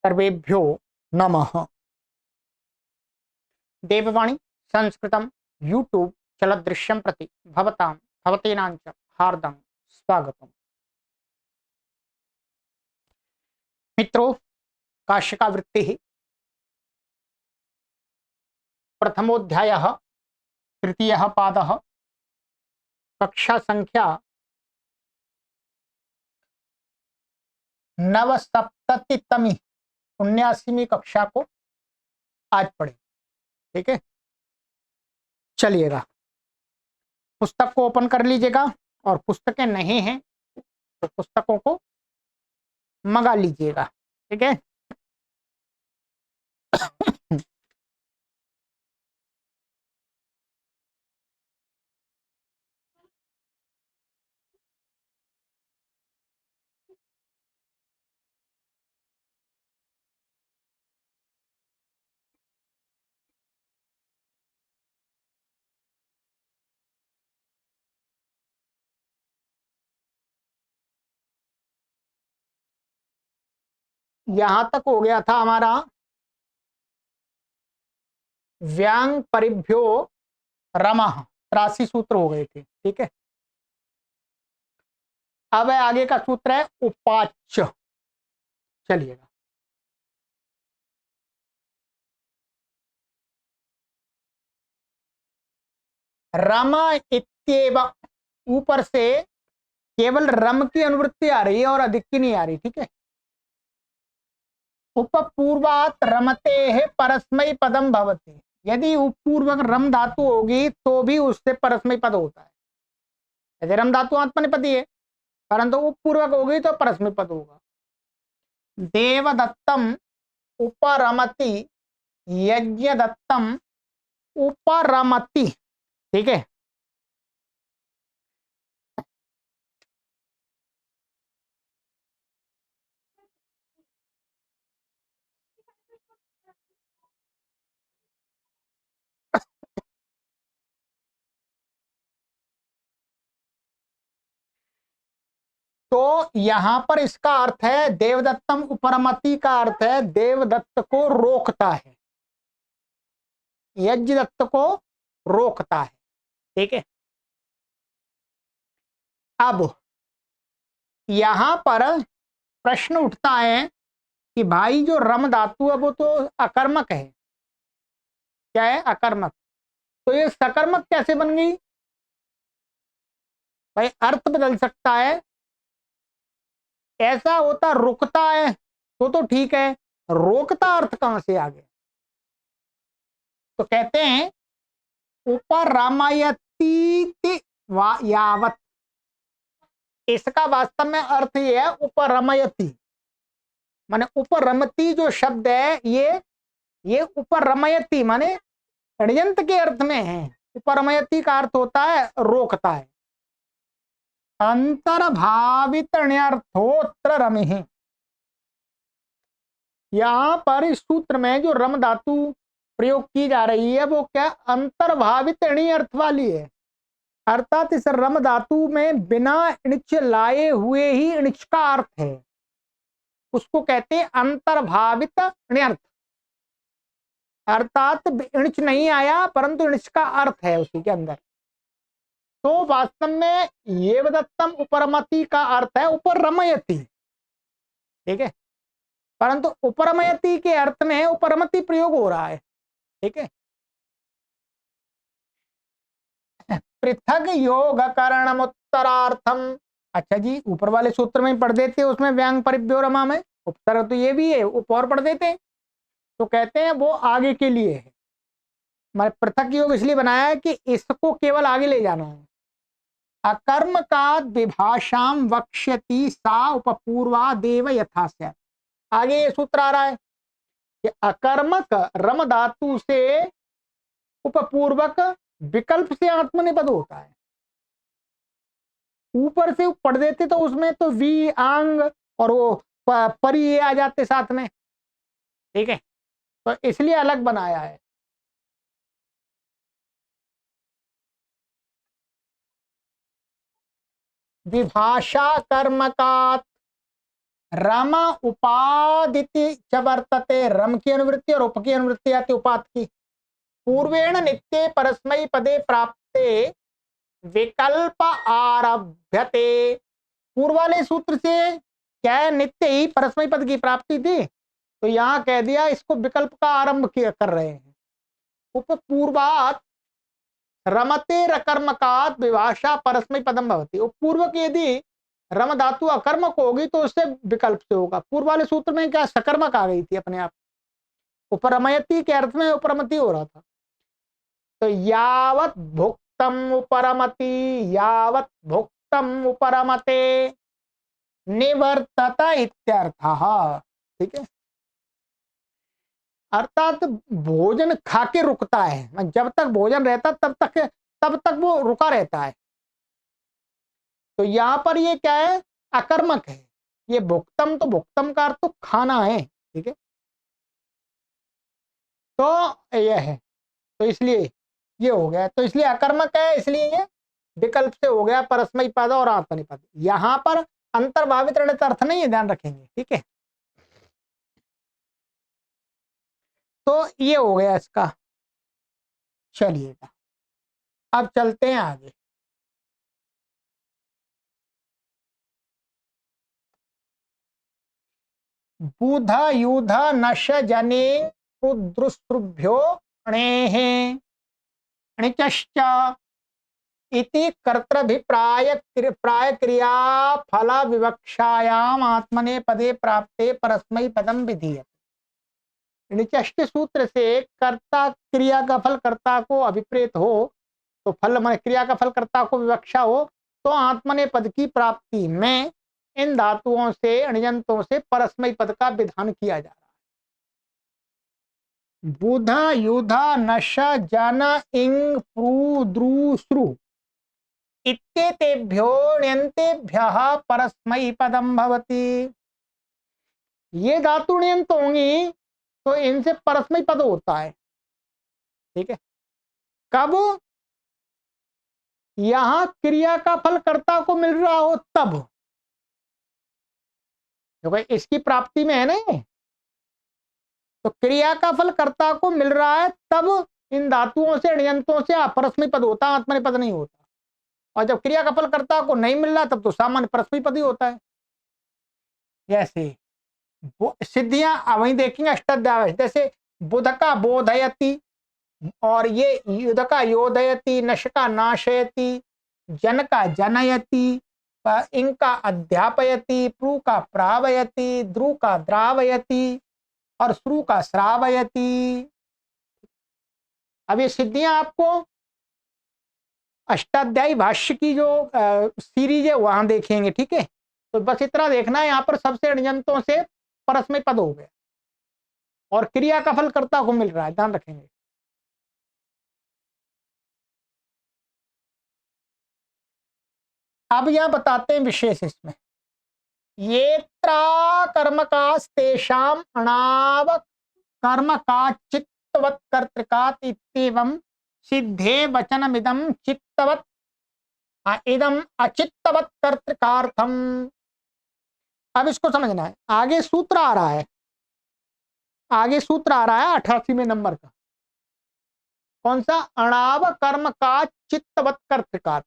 सर्वेभ्यो नमः। देववाणी संस्कृतं यूट्यूब चलदृश्यं प्रति भवतां भवतीनां च हार्दं स्वागतम्। मित्रों, काशिकावृत्तिः प्रथमोऽध्यायः तृतीयः पादः कक्षा संख्या 79तमी 79वीं कक्षा को आज पढ़े। ठीक है, चलिएगा, पुस्तक को ओपन कर लीजिएगा और पुस्तकें नहीं हैं तो पुस्तकों को मंगा लीजिएगा। ठीक है, यहां तक हो गया था हमारा व्यांग परिभ्यो रमः, 83 सूत्र हो गए थे। ठीक है, अब आगे का सूत्र है उपाच्य। चलिएगा, रम इत्येव, ऊपर से केवल रम की अनुवृत्ति आ रही है और अधिक की नहीं आ रही। ठीक है, उपपूर्वात रमते है परस्मय पदम भवति, यदि उपपूर्वक रम धातु होगी तो भी उससे परस्मय पद होता है। यदि रम धातु आत्मनेपदी है परंतु उपपूर्वक होगी तो परस्मय पद होगा। देवदत्तम उपरमति, यज्ञ दत्तम उपरमति। ठीक है, तो यहां पर इसका अर्थ है देवदत्तम उपरमति का अर्थ है देवदत्त को रोकता है, यज्ञ दत्त को रोकता है। ठीक है, अब यहां पर प्रश्न उठता है कि भाई जो रम धातु है वो तो अकर्मक है। क्या है? अकर्मक। तो ये सकर्मक कैसे बन गई? भाई अर्थ बदल सकता है, ऐसा होता रुकता है तो ठीक है, रोकता अर्थ कहां से आ गया? तो कहते हैं उपरमयती यावत, इसका वास्तव में अर्थ ये है उपरमयती, माने उपरमती जो शब्द है ये उपरमयती माने षड्यंत के अर्थ में है। उपरमयती का अर्थ होता है रोकता है। अंतर्भावित अर्थोत्र रमिहि, यहां पर इस सूत्र में जो रम धातु प्रयोग की जा रही है वो क्या अंतर्भावित अर्थ वाली है, अर्थात इस रम धातु में बिना इणिच लाए हुए ही इणिच का अर्थ है, उसको कहते हैं अंतर्भावित अर्थ, अर्थात इणिच नहीं आया परंतु इणिच का अर्थ है उसी के अंदर। तो वास्तव में येवदत्तम उपरमति का अर्थ है उपरमयति। ठीक है, परंतु उपरमयति के अर्थ में उपरमति प्रयोग हो रहा है। ठीक है, पृथक योग करणम उत्तरार्थम। अच्छा जी, ऊपर वाले सूत्र में पढ़ देते, उसमें व्यांग परिभ्यो रमा में उत्तर तो ये भी है, ऊपर और पढ़ देते तो कहते हैं वो आगे के लिए है। मैं पृथक योग इसलिए बनाया है कि इसको केवल आगे ले जाना है। अकर्म का विभाषाम वक्ष्यति सा उपपूर्वा देव यथा स्यात्। आगे ये सूत्र आ रहा है कि अकर्मक रम धातु से उपपूर्वक विकल्प से आत्मनेपद होता है। ऊपर से पढ़ देते तो उसमें तो वी आंग और वो परी आ जाते साथ में। ठीक है, तो इसलिए अलग बनाया है। विभाषा कर्मकात, रम उपादिति च वर्तते, रम की अनुवृत्ति और उप की अनुवृत्ति आती उपात की। पूर्वेण नित्ये परस्मै पदे प्राप्ते विकल्प आरभ्यते। पूर्व वाले सूत्र से क्या है, नित्य ही परस्मै पद की प्राप्ति थी, तो यहां कह दिया इसको विकल्प का आरंभ कर रहे हैं। उपपूर्वात रमते रकर्मकात विभाषा परस्मै पदम भवति। पूर्व की यदि रम धातु अकर्मक होगी तो उससे विकल्प से होगा। पूर्व वाले सूत्र में क्या सकर्मक आ गई थी अपने आप, उपरमयति के अर्थ में उपरमति हो रहा था। तो यावत भुक्तम उपरमति, यावत भुक्तम उपरमते निवर्तत इत्यर्थः। ठीक है, अर्थात भोजन खा के रुकता है, जब तक भोजन रहता तब तक वो रुका रहता है। तो यहां पर ये क्या है, अकर्मक है। ये भुक्तम, तो भुक्तम का अर्थ तो खाना है। ठीक है, तो यह है, तो इसलिए ये हो गया, तो इसलिए अकर्मक है, इसलिए ये विकल्प से हो गया परस्मै पद और आत्मनेपद पद। यहां पर अंतर्भावित रणित अर्थ नहीं है, ध्यान रखेंगे। ठीक है, तो ये हो गया इसका। चलिएगा अब चलते हैं आगे। बुध युध नश जने उद्रुस्त्रुभ्यो णेः णिचश्च इति कर्तृभिप्राय प्राय क्रिया फल विवक्षायाम आत्मने पदे प्राप्ते परस्मै पदम विधीयते। णिचष्ट सूत्र से कर्ता क्रिया का फल कर्ता को अभिप्रेत हो, तो फल में क्रिया का फल कर्ता को विवक्षा हो, तो आत्मने पद की प्राप्ति में इन धातुओं से अणिजंतों से परस्मै पद का विधान किया जा रहा है। बुध युध नश जन इंग प्रू द्रु श्रु इत्येतेभ्यो ण्यन्तेभ्यः परस्मै पदम भवति। ये धातु ण्यंत होंगी तो इनसे परस्मै पद होता है। ठीक है, कब? यहां क्रिया का फल कर्ता को मिल रहा हो तब, क्योंकि इसकी प्राप्ति में है ना, तो क्रिया का फल कर्ता को मिल रहा है तब इन धातुओं से अणियंतों से परस्मै पद होता है, आत्मनेपद पद नहीं होता। और जब क्रिया का फल कर्ता को नहीं मिल रहा तब तो सामान्य परस्मै पद ही होता है। जैसे सिद्धियां वहीं देखेंगे अष्टाध्याय, जैसे बुध का बोधयति, और ये युध का योधयति, नश का नाशयति, जन का जनयति, इंग का अध्यापयति, प्रू का प्रावयति, ध्रु का द्रावयति और श्रु का श्रावयति। अब ये सिद्धियां आपको अष्टाध्यायी भाष्य की जो सीरीज है वहां देखेंगे। ठीक है, तो बस इतना देखना है, यहाँ पर सबसे अणिजंतों से परस्मै पद हो गया और क्रिया का फल कर्ता को मिल रहा है, ध्यान रखेंगे। अब यह बताते हैं विशेष इसमें, ये कर्मकास्तेषाम अणाव कर्मका चित्तवत् कर्तृकात् इत्येवं सिद्धे वचनमिदं चित्तवत् इदम अचित्तवत् कर्तृकार्थम। अब इसको समझना है, आगे सूत्र आ रहा है, आगे सूत्र आ रहा है 88वें नंबर का। कौन सा? अणाव कर्म का चित्तवत् कर्तृकात्।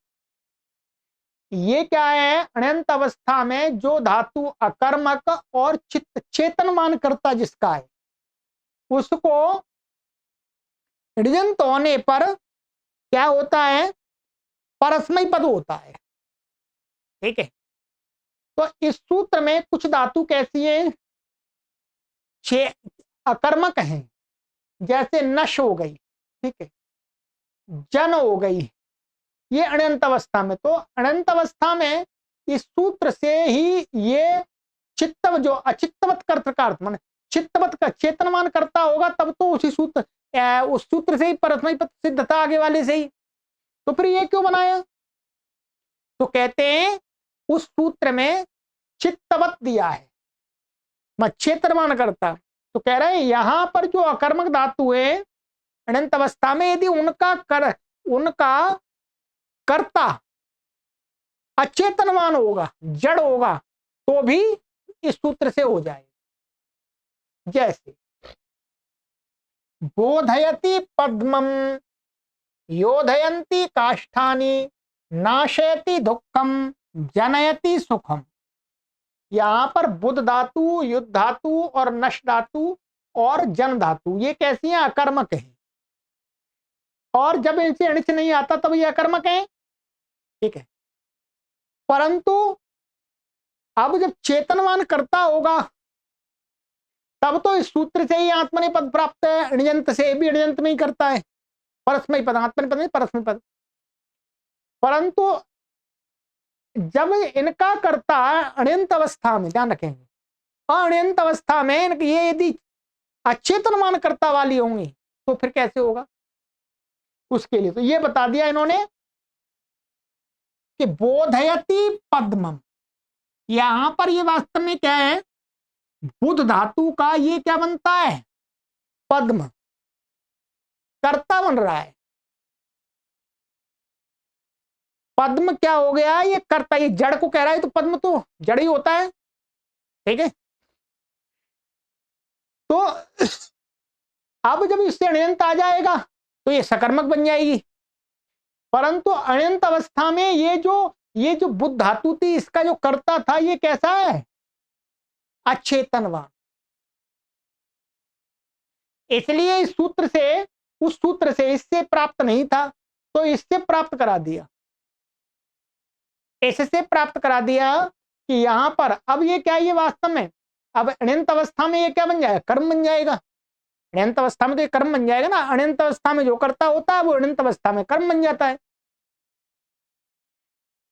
ये क्या है? अनंत अवस्था में जो धातु अकर्मक और चित्त चेतनमान करता जिसका है, उसको ऋजंत होने पर क्या होता है? परस्मै पद होता है। ठीक है, तो इस सूत्र में कुछ धातु कैसी है? अकर्मक हैं, जैसे नश हो गई, ठीक है, जन हो गई, ये अनंत अवस्था में। तो अनंत अवस्था में इस सूत्र से ही ये चित्तव जो अचित्तवत कर्तृकार्थ माने चित्तवत का चेतनमान करता होगा, तब तो उसी सूत्र उस सूत्र से ही परस्मै पद सिद्ध था आगे वाले से ही। तो फिर ये क्यों बनाया? तो कहते हैं उस सूत्र में चित्तवत दिया है, मैं चेतनमान करता। तो कह रहे हैं यहां पर जो अकर्मक धातु है अनंत अवस्था में, यदि उनका कर्ता अचेतनमान होगा, जड़ होगा, तो भी इस सूत्र से हो जाए। जैसे बोधयति पद्मम योधयन्ति काष्ठानि नाशयति दुःखम जनयति सुखम। यहां पर बुध धातु, युद्ध धातु और नश धातु और जन धातु ये कैसी हैं? अकर्मक है। और जब इनसे अणिच नहीं आता तब ये अकर्मक है। ठीक है, परंतु अब जब चेतनवान करता होगा तब तो इस सूत्र से ही आत्मनेपद पद प्राप्त है, अण्यंत से भी अण्यंत में ही करता है। परस्मय पद, आत्मनेपद पद नहीं, परस्मय पद। परंतु जब इनका करता अण्यंत अवस्था में, ध्यान रखेंगे, अण्यंत अवस्था में ये यदि अचेतनवान कर्ता वाली होंगी तो फिर कैसे होगा? उसके लिए तो ये बता दिया इन्होंने कि बोधयति पद्मम। यहां पर ये वास्तव में क्या है? बुध धातु का ये क्या बनता है? पद्म, कर्ता बन रहा है। पद्म क्या हो गया? ये कर्ता, ये जड़ को कह रहा है, तो पद्म तो जड़ ही होता है। ठीक है, तो अब जब इससे अण्यंत आ जाएगा तो ये सकर्मक बन जाएगी। परंतु अण्यंत अवस्था में ये जो बुध धातु थी, इसका जो कर्ता था, ये कैसा है? अचेतनवान। इसलिए इस सूत्र से, उस सूत्र से इससे प्राप्त नहीं था तो इससे प्राप्त करा दिया, इससे प्राप्त करा दिया कि यहां पर अब ये क्या, ये वास्तव में अब अनंत अवस्था में ये क्या बन जाएगा? कर्म बन जाएगा। अनंत अवस्था में तो ये कर्म बन जाएगा ना। अनंत अवस्था में जो करता होता है वो अनंत अवस्था में कर्म बन जाता है।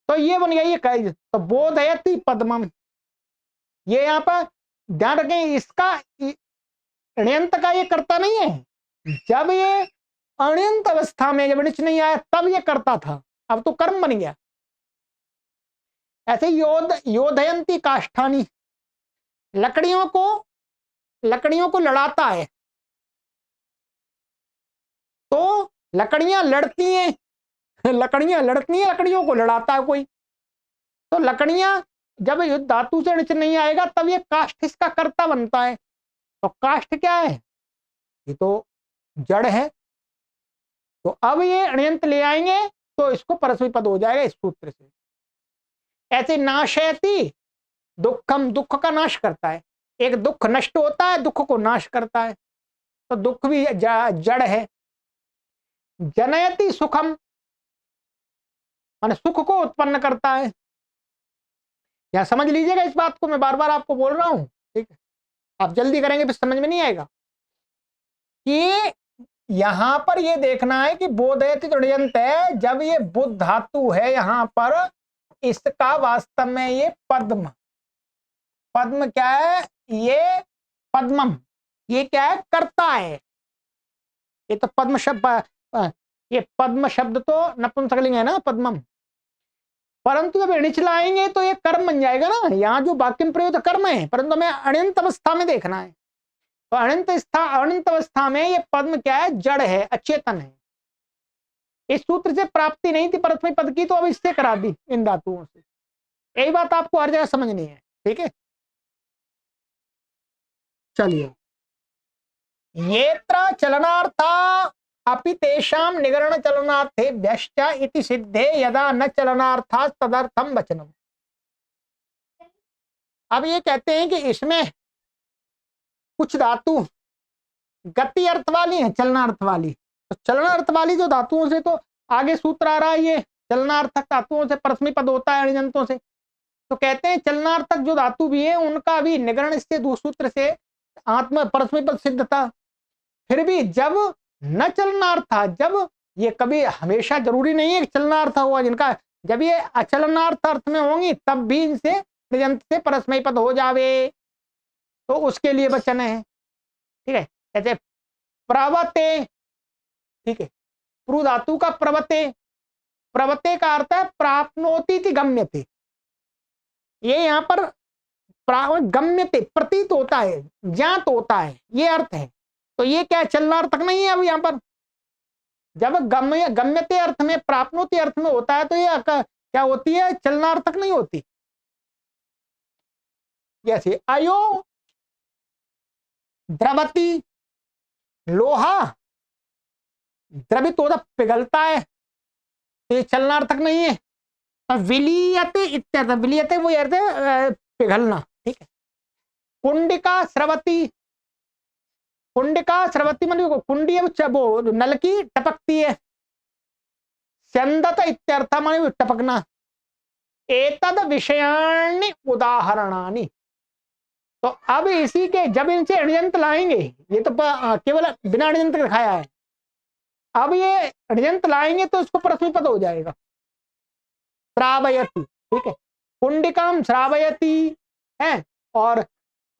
तो ये बन गया, ये कह तो बोधयति पद्मम। ये यहां पर ध्यान रखें, इसका अण्यंत का ये करता नहीं है। जब ये अण्यंत अवस्था में, जब नीच नहीं आया तब ये करता था, अब तो कर्म बन गया। ऐसे योधयंती काष्ठानी, लकड़ियों को लड़ाता है। तो लकड़ियां लड़ती हैं, लकड़ियों को लड़ाता है कोई। तो लकड़ियां जब युद्ध धातु से नीचे नहीं आएगा तब ये काष्ठ इसका कर्ता बनता है। तो काष्ठ क्या है? ये तो जड़ है। तो अब ये अण्यंत ले आएंगे तो इसको परस्मै पद हो जाएगा इस सूत्र से। ऐसे नाशयति दुखम, दुख का नाश करता है। एक दुख नष्ट होता है, दुख को नाश करता है, तो दुख भी जड़ है। जनयति सुखम, माने सुख को उत्पन्न करता है। यहां समझ लीजिएगा इस बात को, मैं बार बार आपको बोल रहा हूं। ठीक है, आप जल्दी करेंगे फिर समझ में नहीं आएगा। कि यहां पर ये देखना है कि बोधयति अण्यंत है, जब ये बुध धातु है यहां पर, इसका वास्तव में ये पद्म क्या है? ये पद्मम, ये क्या है? कर्ता है। ये तो पद्म शब्द, ये पद्म शब्द तो नपुंसकलिंग है ना, पद्मम। परंतु जब णिच लाएंगे तो ये कर्म बन जाएगा ना। यहाँ जो वाक्य में प्रयोग कर्म है, परंतु हमें अण्यंत अवस्था में देखना है। तो अण्यंत अवस्था में ये पद्म क्या है? जड़ है, अचेतन है। इस सूत्र से प्राप्ति नहीं थी परस्मै पद की, तो अब इससे करा दी इन धातुओं से। यही बात आपको हर जगह समझनी है। ठीक है, चलिए। येत्र चलनार्था अपि तेषां निगरण चलनार्थे व्यश्च इति सिद्धे यदा न चलनार्था तदर्थम वचनम। अब ये कहते हैं कि इसमें कुछ धातु गति अर्थ वाली है, चलनार्थ वाली। तो चलनार्थ वाली जो धातुओं से, तो आगे सूत्र आ रहा है, ये चलनार्थक धातुओं से परस्मै पद होता है अण्यंतों से। तो कहते हैं चलनार्थक जो धातु भी है उनका भी निगरण से दूसूत्र से आत्मा परस्मै पद सिद्ध था। फिर भी जब न चलनार्थ था, जब ये कभी हमेशा जरूरी नहीं है कि चलनार्थ हुआ जिनका, जब ये अचलनार्थ अर्थ में होंगी तब भी इनसे प्रजंत से परस्मै पद हो जावे, तो उसके लिए वचन है। ठीक है, ऐसे प्रवते, ठीक है, प्रु धातु का प्रवते, प्रवते का अर्थ है प्राप्नोति गम्यते। ये यहाँ पर गम्यते प्रतीत होता है, ज्ञात होता है, ये अर्थ है। तो ये क्या चलनार्थक नहीं है। अब यहाँ पर जब गम्यते अर्थ में, प्राप्नोति अर्थ में होता है तो ये क्या होती है? चलनार्थक नहीं होती। जैसे अयो द्रवती, लोहा द्रवित होता पिघलता है, तो ये चलनार्थक नहीं है। तो विलीयते इत्यर्थ, विलीयते वो अर्थ है पिघलना, ठीक है। कुंडिका स्रवती, कुंडिका स्रवती मतलब कुंडी है वो नल की टपकती है। स्यंदत इत्यर्थ माने टपकना। एतद विषयाणि उदाहरणानि, तो अब इसी के जब इनसे अणियंत लाएंगे, ये तो केवल बिना अणियंत दिखाया है, अब ये अणियंत लाएंगे तो इसको परस्मै पद हो जाएगा। श्रावयति, ठीक है, कुंडिकाम श्रावयति है, और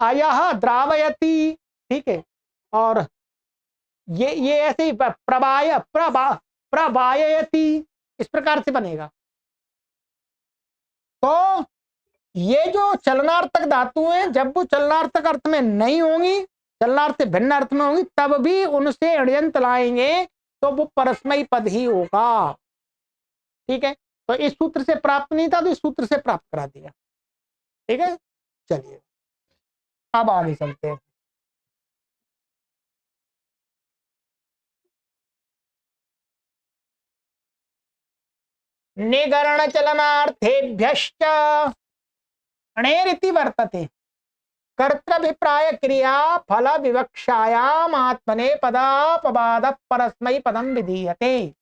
आयः द्रावयति, ठीक है, और ये ऐसे ही प्रवायति इस प्रकार से बनेगा। तो ये जो चलनार्थक धातु हैं, जब वो चलनार्थक अर्थ में नहीं होंगी, चलनार्थ से भिन्न अर्थ में होंगी, तब भी उनसे अण्यंत लाएंगे तो वो परस्मयी पद ही होगा, ठीक है। तो इस सूत्र से प्राप्त नहीं था तो इस सूत्र से प्राप्त करा दिया, ठीक है। चलिए अब आगे चलते हैं। निगरण चलनार्थेभ्यश्च अणेरिति वर्तते, कर्तृभिप्राय क्रिया फल विवक्षायाम आत्मने पदापवाद परस्मै पदम विधीयते।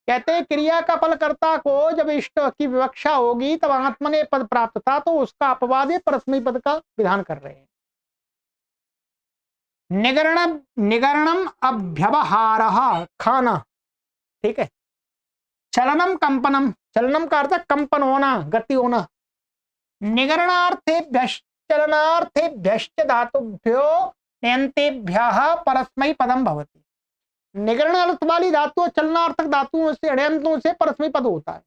कहते हैं क्रिया का फल कर्ता को जब इष्ट की विवक्षा होगी तब आत्मने पद प्राप्त था, तो उसका अपवाद परस्मै पद का विधान कर रहे हैं। निगरणम, निगरणम अभ्यवहारः खाना, ठीक है। चलनम कंपनम, चलनम का अर्थ कंपन होना, गति होना। निगरणार्थेभ्यश्च चलनार्थेभ्यश्च धातुभ्यो नयन्तेभ्यः परस्मै पदम भवति। निगरण अर्थ वाली धातु चलनार्थक धातुओं से अण्यंतों से परस्मै पद होता है।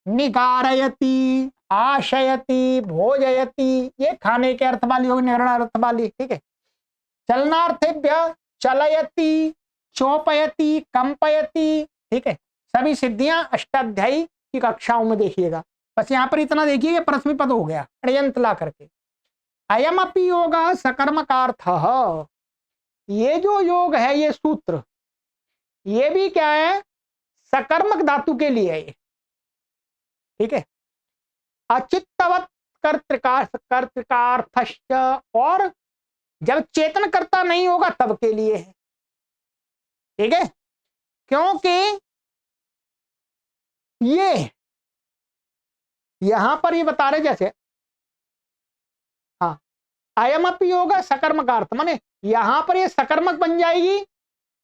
निगारयति, आशयति, भोजयति, ये खाने के अर्थ वाली होगी निगरण अर्थ वाली, ठीक है। चलनार्थेभ्य चलयति, चोपयति, कंपयति, ठीक है। सभी सिद्धियां अष्टाध्यायी की कक्षाओं में देखिएगा। बस यहाँ पर इतना देखिए परस्मै पद हो गया अण्यंत ला करके। अयम अपि योग सकर्मकार्थ, ये जो योग है ये सूत्र, ये भी क्या है, सकर्मक धातु के लिए है, ठीक है। अचित्तवत कर्तृकार्थश्च, और जब चेतन कर्ता नहीं होगा तब के लिए है, ठीक है। क्योंकि ये यहां पर ये बता रहे जैसे हाँ अयम अपि होगा सकर्मकार्थ, माने यहां पर ये सकर्मक बन जाएगी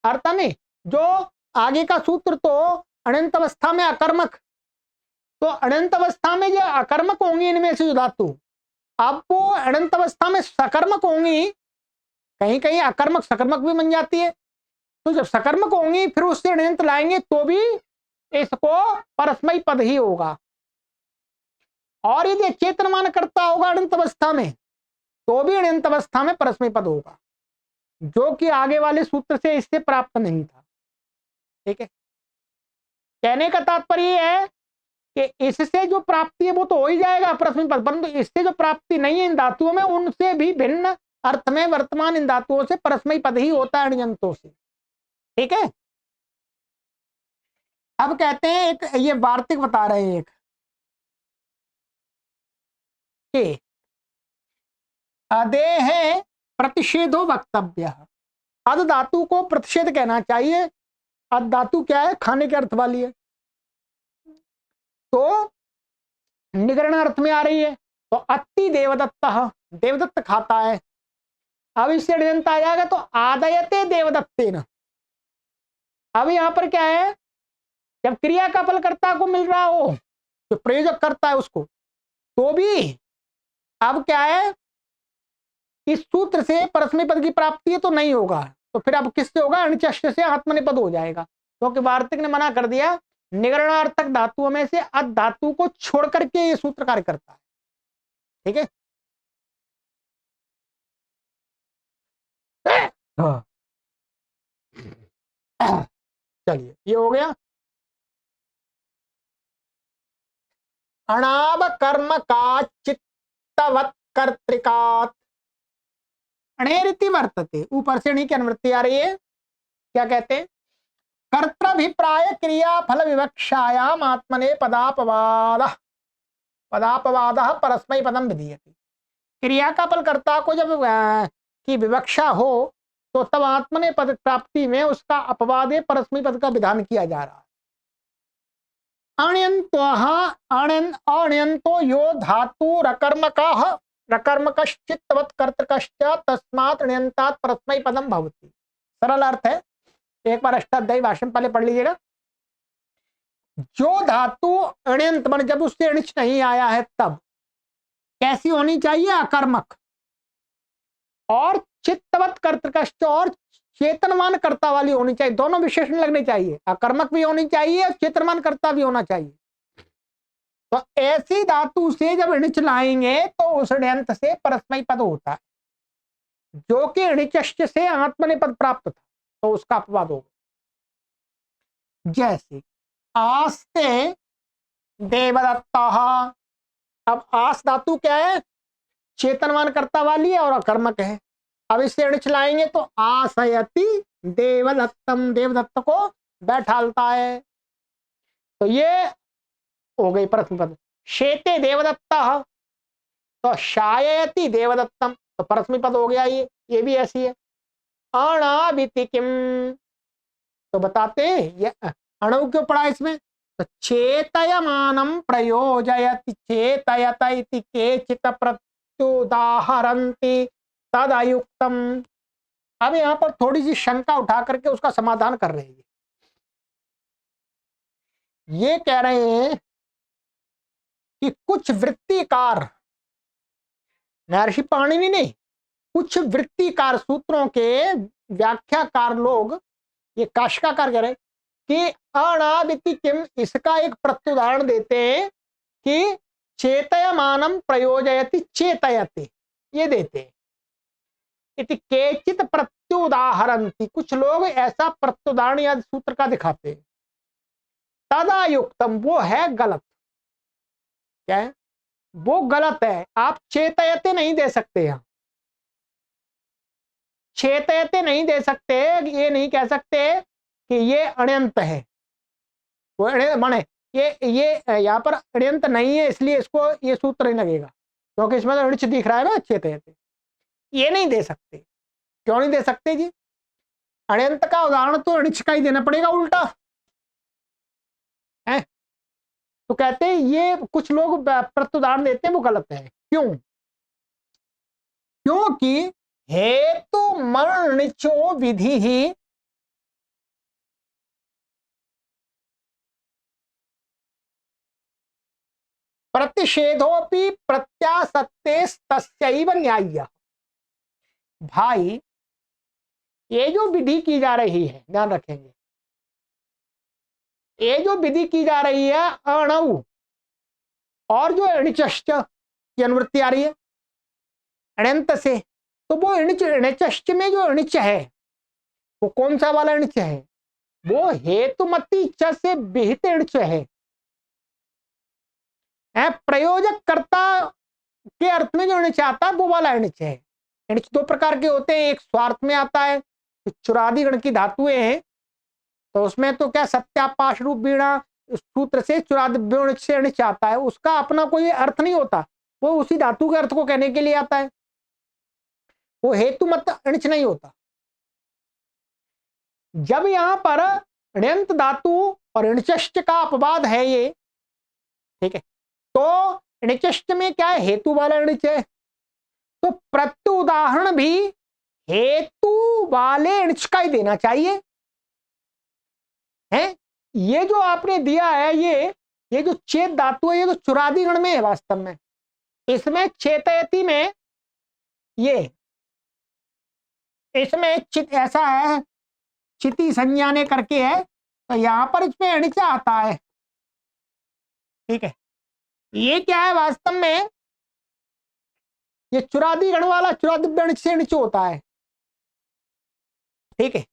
अर्थ नहीं, जो आगे का सूत्र तो अनंत अवस्था में अकर्मक, तो अनंत अवस्था में जो अकर्मक होंगी इनमें से जो धातु, अब वो अनंत अवस्था में सकर्मक होंगी, कहीं कहीं अकर्मक सकर्मक भी बन जाती है, तो जब सकर्मक होंगी फिर उससे अनंत लाएंगे तो भी इसको परस्मै पद ही होगा। और यदि चेतन मान करता होगा अनंत अवस्था में तो भी अनंत अवस्था में परस्मै पद होगा, जो कि आगे वाले सूत्र से इससे प्राप्त नहीं था, ठीक है। कहने का तात्पर्य है कि इससे जो प्राप्ति है वो तो हो ही जाएगा परस्मै पद, परंतु इससे जो प्राप्ति नहीं है इन धातुओं में, उनसे भी भिन्न अर्थ में वर्तमान इन धातुओं से परस्मै पद ही होता है अण्यंतों से, ठीक है। अब कहते हैं एक ये वार्तिक बता रहे हैं एक कि अदेह प्रतिषेधो वक्तव्य, अद धातु को प्रतिषेध कहना चाहिए। अद धातु क्या है, खाने के अर्थ वाली है, तो निगरण अर्थ में आ रही है, तो अति देवदत्त, देवदत्त खाता है। अब इससे अण्यंत आ जाएगा तो आदयते देवदत्तेन। अब यहां पर क्या है, जब क्रिया का फल कर्ता को मिल रहा हो, जो प्रयोजक करता है उसको, तो भी अब क्या है, इस सूत्र से परस्मै पद की प्राप्ति है तो नहीं होगा, तो फिर अब किससे होगा, अणचष्य से आत्मनेपद हो जाएगा, क्योंकि वार्तिक ने मना कर दिया निगरणार्थक धातुओं में से अद धातु को छोड़ करके ये सूत्र कार्य करता है, ठीक है। चलिए ये हो गया। अणाव कर्म का चित्तवत कर्तृकात् अणेरिति वर्तते। ऊपर से णी की अनुवृत्ति आ रही है। क्या कहते हैं? कर्तृभिप्राय क्रिया फल विवक्षायाम आत्मने पदापवादः पदापवादः परस्मै पदम विधीयते। क्रिया का फल कर्ता को जब की विवक्षा हो तो तब आत्मने पद प्राप्ति में उसका अपवाद परस्मै पद का विधान किया जा रहा है। अण्यन्तो यो धातु रकर्मकः रकर्मकश्चित्तवत् कर्तृकश्च तस्मात् अण्यन्तात् परस्मै पदम भवति। सरल अर्थ है, एक बार अष्टाध्यायी भाषण पहले पढ़ लीजिएगा। जो धातु अण्यंत मन जब उससे अणिच नहीं आया है तब कैसी होनी चाहिए? अकर्मक और चित्तवत कर्तृकश्च और चेतनमान कर्ता वाली होनी चाहिए। दोनों विशेषण लगने चाहिए, अकर्मक भी होनी चाहिए और चेतनमान कर्ता भी होना चाहिए। तो ऐसी धातु से जब णिच लाएंगे तो उस ण्यंत से परस्मै पद होता है, जो कि णिचश्च से आत्मनेपद प्राप्त था तो उसका अपवाद होगा। जैसे आस्ते देवदत्ता, अब आस धातु क्या है? चेतनमान कर्ता वाली है और अकर्मक है। अब इससे णिच लाएंगे तो आसयति देवदत्तम, देवदत्त को बैठालता है, तो ये हो गई प्रथम पद। शेते देवदत्ता तो शायति देवदत्तम, तो परस्मै पद हो गया। ये भी ऐसी है। अणाविति किम, तो बताते हैं ये अणु क्यों पड़ा इसमें? तो चेतयमानम प्रयोजयति चेतयत इति केचित् प्रत्युदाहरन्ति तदयुक्तम। अब यहां पर थोड़ी सी शंका उठा करके उसका समाधान कर रहे हैं। ये कह रहे हैं कि कुछ वृत्तिकार, महर्षि पाणिनि ने, कुछ वृत्तिकार सूत्रों के व्याख्याकार लोग, ये काशिकाकार कह रहे कि अणादिति किम, इसका एक प्रत्युदाहरण देते हैं कि चेतयमानम प्रयोजयति चेतयति, ये देते हैं। इति केचित प्रत्युदाहरन्ति, कुछ लोग ऐसा प्रत्युदाहरण या सूत्र का दिखाते हैं। तदायुक्तम, वो है गलत। क्या है? वो गलत है। आप चेतयते नहीं दे सकते, यहां चेतयते नहीं दे सकते। ये नहीं कह सकते कि ये अण्यंत है, वो माने ये यहाँ पर अण्यंत नहीं है इसलिए इसको ये सूत्र नहीं लगेगा, क्योंकि इसमें तो ऋच दिख रहा है ना चेतयते। ये नहीं दे सकते। क्यों नहीं दे सकते जी? अण्यंत का उदाहरण तो ऋच का ही देना पड़ेगा उल्टा है। तो कहते हैं ये कुछ लोग प्रत्युदाहरण देते हैं, वो गलत है। क्यों? क्योंकि हेतु मरणिचो विधि ही प्रतिषेधोपि प्रत्यासत्तेस्तस्यैव न्याय्यः। भाई ये जो विधि की जा रही है, ध्यान रखेंगे, ये जो विधि की जा रही है अणु और जो णिचश्च की अनुवृत्ति आ रही है अण्यंत से, तो वो णिचश्च में जो णिच है वो कौन सा वाला णिच है? वो हेतुमती च से विहित णिच है। प्रयोजक कर्ता के अर्थ में जो णिच आता है वो वाला णिच है। णिच दो प्रकार के होते हैं, एक स्वार्थ में आता है, चुरादी गण की धातुएं हैं, तो उसमें तो क्या सत्यापाश रूप वीणा सूत्र से चुरादी से णिच आता है, उसका अपना कोई अर्थ नहीं होता, वो उसी धातु के अर्थ को कहने के लिए आता है, वो हेतु मत णिच नहीं होता। जब यहां पर ण्यंत धातु और णिचश्च का अपवाद है ये, ठीक है, तो णिचश्च में क्या है? हेतु वाला णिच है, तो प्रत्युदाहरण भी हेतु वाले णिच का ही देना चाहिए है। ये जो आपने दिया है ये जो चेत धातु है, ये तो चुरादी गण में है वास्तव में। इसमें चेतयति में ये इसमें चित ऐसा है, चिति संज्ञा ने करके है, तो यहां पर इसमें णिचा आता है। ठीक है, ये क्या है वास्तव में? ये चुरादी गण वाला चुरादी से णिच होता है। ठीक है,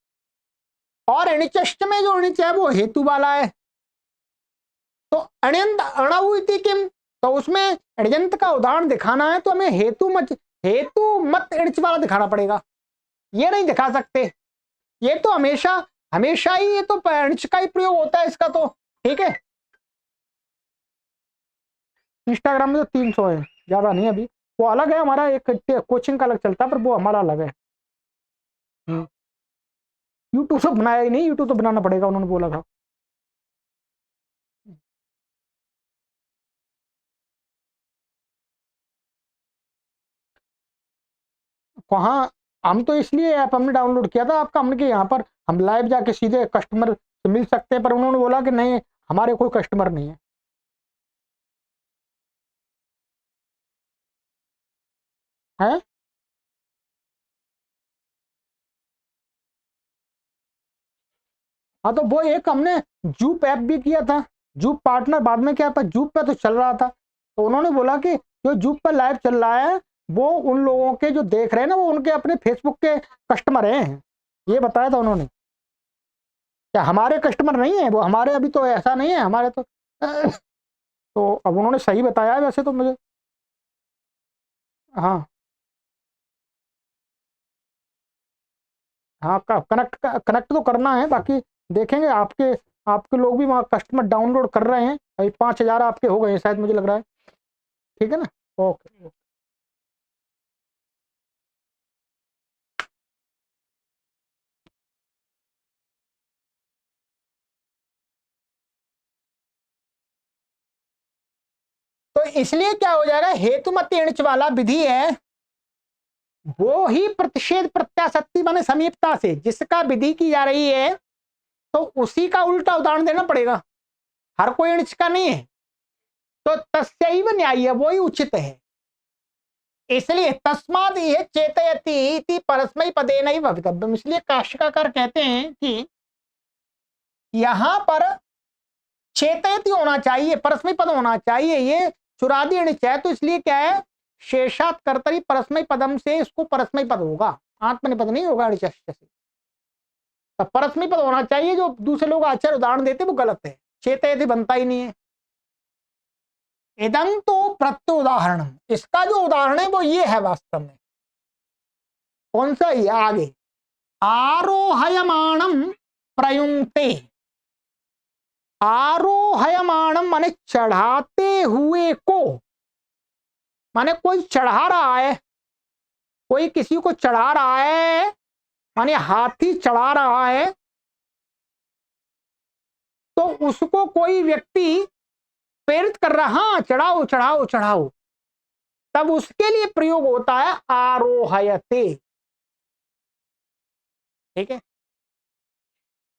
और णिचष्ट में जो णिच है वो हेतु वाला है। तो अण्यंत अणउ इति किम, तो उसमें अण्यंत का उदाहरण दिखाना है तो हमें हेतु मत इणच वाला दिखाना पड़ेगा, ये नहीं दिखा सकते। ये तो हमेशा हमेशा ही ये तो इणच का ही प्रयोग होता है इसका, तो ठीक है। इंस्टाग्राम में तो 300 है, ज्यादा नहीं अभी। वो अलग है, हमारा एक कोचिंग का अलग चलता है, पर वो हमारा अलग है। यूट्यूब से बनाया ही नहीं, यूट्यूब तो बनाना पड़ेगा, उन्होंने बोला था। वहाँ हम तो इसलिए ऐप हमने डाउनलोड किया था आपका, हमने कि यहाँ पर हम लाइव जाके सीधे कस्टमर से मिल सकते हैं, पर उन्होंने बोला कि नहीं हमारे कोई कस्टमर नहीं है। है हाँ, तो वो एक हमने जूप ऐप भी किया था, जूप पार्टनर बाद में क्या था, जूप पे तो चल रहा था, तो उन्होंने बोला कि जो जूप पर लाइव चल रहा है वो उन लोगों के जो देख रहे हैं ना वो उनके अपने फेसबुक के कस्टमर हैं, ये बताया था उन्होंने। क्या हमारे कस्टमर नहीं है वो, हमारे अभी तो ऐसा नहीं है हमारे तो अब उन्होंने सही बताया है वैसे तो मुझे। हाँ हाँ, कनेक्ट कनेक्ट तो करना है, बाकी देखेंगे। आपके आपके लोग भी वहाँ कस्टमर डाउनलोड कर रहे हैं, अभी 5,000 आपके हो गए हैं शायद, मुझे लग रहा है। ठीक है ना। ओके। तो इसलिए क्या हो जाएगा, हेतुमत इणच वाला विधि है वो ही प्रतिषेध प्रत्याशक्ति माने समीपता से जिसका विधि की जा रही है, तो उसी का उल्टा उदाहरण देना पड़ेगा, हर कोई इणच का नहीं है। तो तस्यैव न्याय, वो ही उचित है। इसलिए तस्माद ये चेतयति इति परस्मै पदेन ही भवितव्यम, इसलिए काशिकाकार कहते हैं कि यहां पर चेतयति होना चाहिए, परस्मै पद होना चाहिए, ये चुरादी इणच है, तो इसलिए क्या है, शेषात कर्तरी परस्मै पदम से इसको परस्मै पद होगा, आत्मनिपद नहीं होगा इणच से। तो परस्मै पद होना चाहिए, जो दूसरे लोग आचार्य उदाहरण देते वो गलत है, चेतयति बनता ही नहीं है। इदं तो प्रत्यय उदाहरण, इसका जो उदाहरण है वो ये है वास्तव में। कौन सा? ये आगे, आरोहयमाणम प्रयुंक्ते, आरोहयमाणम माने चढ़ाते हुए को, माने कोई चढ़ा रहा है, कोई किसी को चढ़ा रहा है, माने हाथी चढ़ा रहा है, तो उसको कोई व्यक्ति प्रेरित कर रहा, हाँ चढ़ाओ चढ़ाओ चढ़ाओ, तब उसके लिए प्रयोग होता है आरोहयते। ठीक है,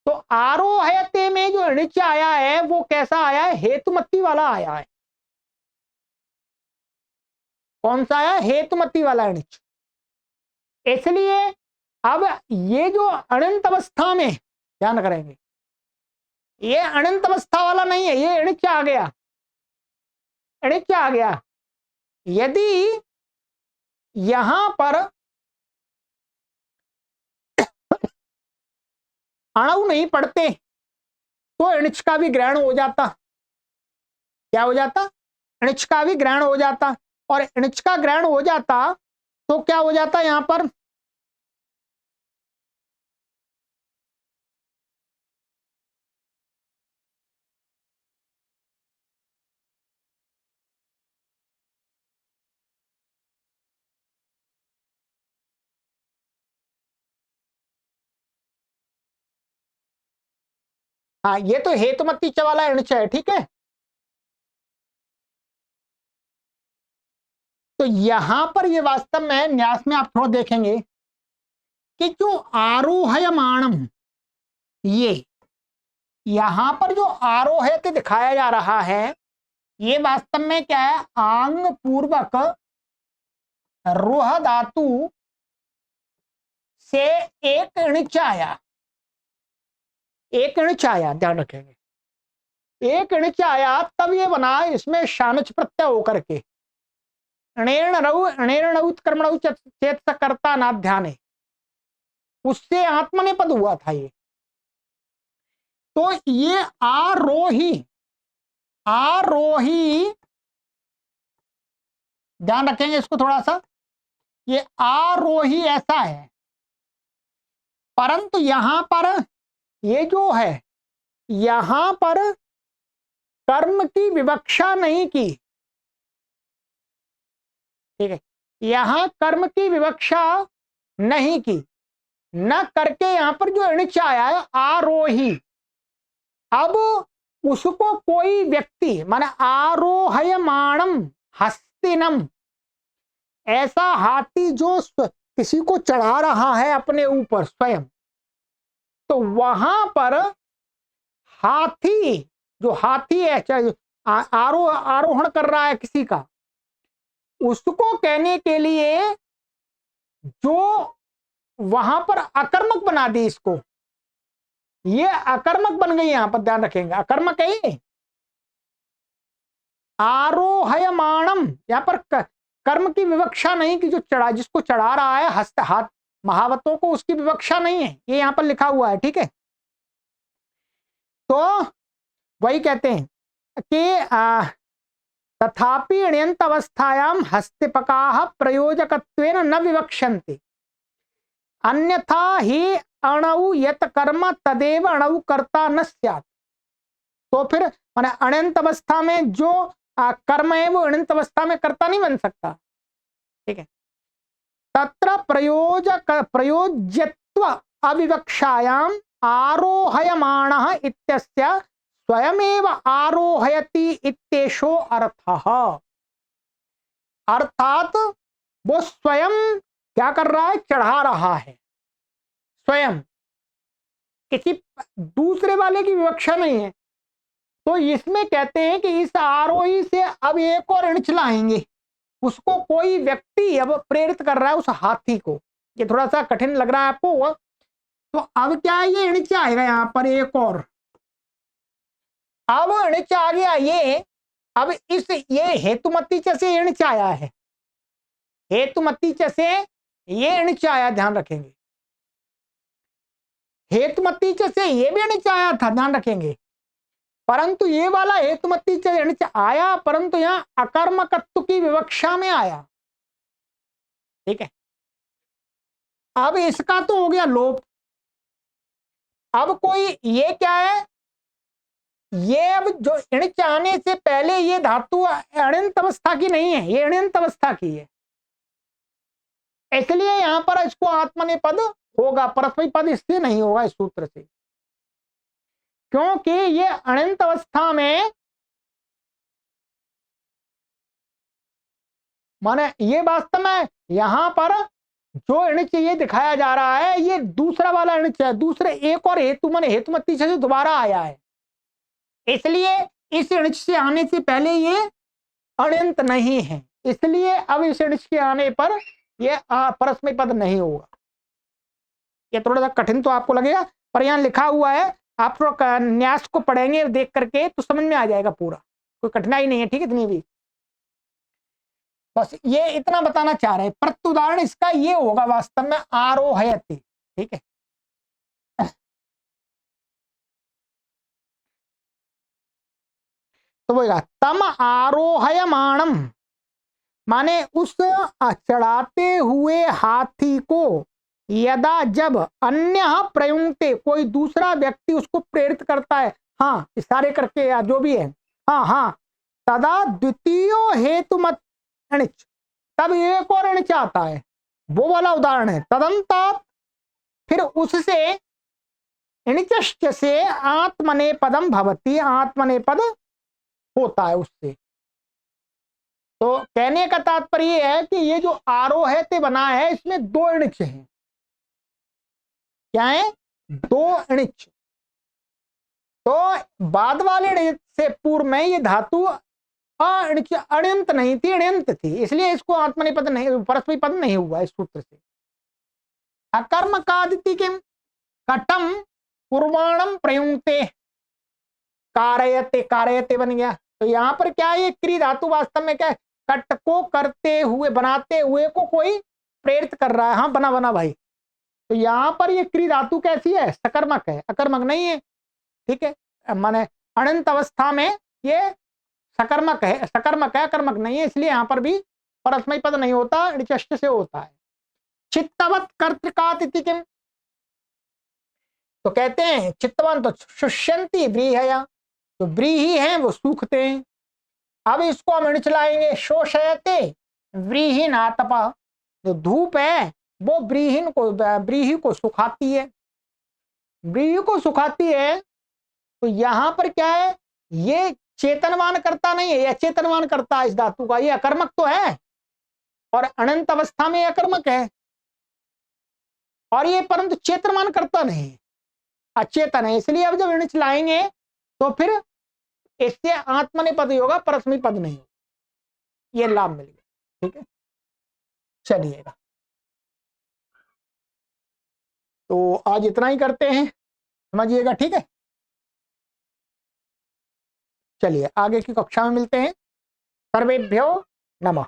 तो आरोहयते में जो ऋच आया है वो कैसा आया है, हेतुमती वाला आया है। कौन सा आया? हेतुमती वाला ऋच। इसलिए अब ये जो अनंत अवस्था में ध्यान करेंगे, ये अनंत अवस्था वाला नहीं है, ये ऋच आ गया, ऋच आ गया। यदि यहां पर अणु नहीं पढ़ते तो ऋच का भी ग्रहण हो जाता। क्या हो जाता? ऋच का भी ग्रहण हो जाता, और ऋच का ग्रहण हो जाता तो क्या हो जाता यहां पर, हाँ ये तो हेतुमती च वाला ऋच है, ठीक है। तो यहां पर ये वास्तव में न्यास में आप थोड़ा देखेंगे कि जो आरोहयमाणम, ये यहां पर जो आरोहयते दिखाया जा रहा है, ये वास्तव में क्या है, आंग पूर्वक रोह धातु से एक ऋच आया, एक ऋच आया, ध्यान रखेंगे, एक ऋच आया तब ये बना इसमें शानच प्रत्यय होकर के, चेत करता ना ध्यान, उससे आत्मनेपद हुआ था ये। तो ये आरोही, आरोही ध्यान रखेंगे इसको थोड़ा सा। ये आरोही ऐसा है, परंतु यहां पर ये जो है, यहां पर कर्म की विवक्षा नहीं की। ठीक है, यहां कर्म की विवक्षा नहीं की, न करके यहां पर जो णिच आया है आरोही, अब उसको कोई व्यक्ति माने आरोहयमाणम हस्तिनम, ऐसा हाथी जो किसी को चढ़ा रहा है अपने ऊपर स्वयं, तो वहां पर हाथी, जो हाथी है चाहे आरोहण कर रहा है किसी का, उसको कहने के लिए जो वहां पर अकर्मक बना दी इसको, ये अकर्मक बन गई। यहां पर ध्यान रखेंगे अकर्मक है ये, आरोहयमाणम, यहां पर कर्म की विवक्षा नहीं कि जो चढ़ा, जिसको चढ़ा रहा है हस्त हाथ महावतों को, उसकी विवक्षा नहीं है, ये यहां पर लिखा हुआ है। ठीक है, तो वही कहते हैं कि तथापि ण्यंत अवस्थायाम हस्तिपकाः प्रयोजकत्वेन न विवक्षन्ते, अन्यथा ही अणु यत कर्म तदेव अणु कर्ता न स्यात्। तो फिर माने अनंत अवस्था में जो कर्म है वो अनंत अवस्था में कर्ता नहीं बन सकता। ठीक है, तत्र प्रयोज्यत्व अविवक्षायाम आरोहयमाणः इत्यस्य स्वयमेव आरोहयति इत्येषो अर्थः। अर्थात वो स्वयं क्या कर रहा है, चढ़ा रहा है स्वयं, किसी दूसरे वाले की विवक्षा नहीं है। तो इसमें कहते हैं कि इस आरोही से अब एक और ऋण चलाएंगे, उसको कोई व्यक्ति अब प्रेरित कर रहा है उस हाथी को। ये थोड़ा सा कठिन लग रहा है आपको, तो अब क्या है, ये ऋण आएगा यहां पर एक और, अब ऋण आ गया ये। अब इस ये हेतुमती से ऋण आया है, हेतुमती से ये ऋण आया, ध्यान रखेंगे हेतुमती से ये भी ऋण आया था, ध्यान रखेंगे, परंतु ये वाला हेतुमती ऋण आया, परंतु यहां अकर्मकत्व की विवक्षा में आया। ठीक है, अब इसका तो हो गया लोप। अब कोई ये क्या है, ये अब जो ऋण आने से पहले ये धातु अनंत अवस्था की नहीं है, ये अनंत अवस्था की है, इसलिए यहां पर इसको आत्मनेपद होगा, परस्मै पद इससे नहीं होगा इस सूत्र से, क्योंकि ये अनंत अवस्था में माने ये वास्तव में यहां पर जो ऋण ये दिखाया जा रहा है, ये दूसरा वाला ऋण है, दूसरे एक और हेतु माने हेतुमती से दोबारा आया है, इसलिए इस ऋण से आने से पहले ये अनंत नहीं है, इसलिए अब इस ऋण के आने पर यह परस्मै पद नहीं होगा। ये थोड़ा सा कठिन तो आपको लगेगा, पर यहां लिखा हुआ है, आप न्यास को पढ़ेंगे देख करके तो समझ में आ जाएगा पूरा, कोई कठिनाई नहीं है। ठीक है, इतनी भी बस ये इतना बताना चाह रहे हैं। प्रत्युदाहरण इसका ये होगा वास्तव में आरोहयति। ठीक है, तो बोलेगा तम आरोहयमाणम, माने उस चढ़ाते हुए हाथी को यदा जब अन्य प्रयुंक्ते, कोई दूसरा व्यक्ति उसको प्रेरित करता है, हाँ इशारे करके या जो भी है, हाँ हाँ, तदा द्वितीय हेतुमत अणिच, तब एक और अणिच आता है, वो वाला उदाहरण है। तदंतात फिर उससे अणिचश्च से आत्मनेपदम भवति, आत्मनेपद होता है उससे। तो कहने का तात्पर्य है कि ये जो आरोहते बना है इसमें दो अणिच हैं। क्या है, दो अणिच। तो बाद वाले अणिच से पूर्व में ये धातु अण्यंत नहीं थी, अण्यंत थी, इसलिए इसको आत्मनेपद नहीं, परस्मै पद नहीं हुआ इस सूत्र से। अकर्म कादिति किम कटम पूर्वाणम प्रयुंक्ते, कारयते, कारयते बन गया। तो यहां पर क्या है, ये क्री धातु वास्तव में क्या है, कट को करते हुए, बनाते हुए को कोई प्रेरित कर रहा है। हाँ बना बना भाई, तो यहां पर ये क्री धातु कैसी है, सकर्मक है, अकर्मक नहीं है। ठीक है, माने अनंत अवस्था में ये सकर्मक है, सकर्मक है, अकर्मक नहीं है, इसलिए यहां पर भी परस्मै पद नहीं होता, ऋचष्ट से होता है। चित्तवत कर्तृकात इति किम, तो कहते हैं चित्तवान तो शुष्यंती व्रीहया, तो व्रीहि हैं वो सूखते हैं। अब इसको हम चलाएंगे शोषयते व्रीहीन आतपा, जो धूप है वो व्रीहि को सुखाती है, व्रीहि को सुखाती है। तो यहां पर क्या है, ये चेतनवान करता नहीं है, यह चेतनवान करता है इस धातु का, ये अकर्मक तो है और अनंत अवस्था में अकर्मक है, और ये परंतु चेतनवान करता नहीं, अचेतन है। इसलिए अब जब इणिच लाएंगे तो फिर इससे आत्मनेपद होगा, परस्मै पद नहीं होगा, ये लाभ मिल गया। ठीक है, चलिएगा, तो आज इतना ही करते हैं, समझिएगा। ठीक है, चलिए आगे की कक्षा में मिलते हैं। सर्वेभ्यो नमः।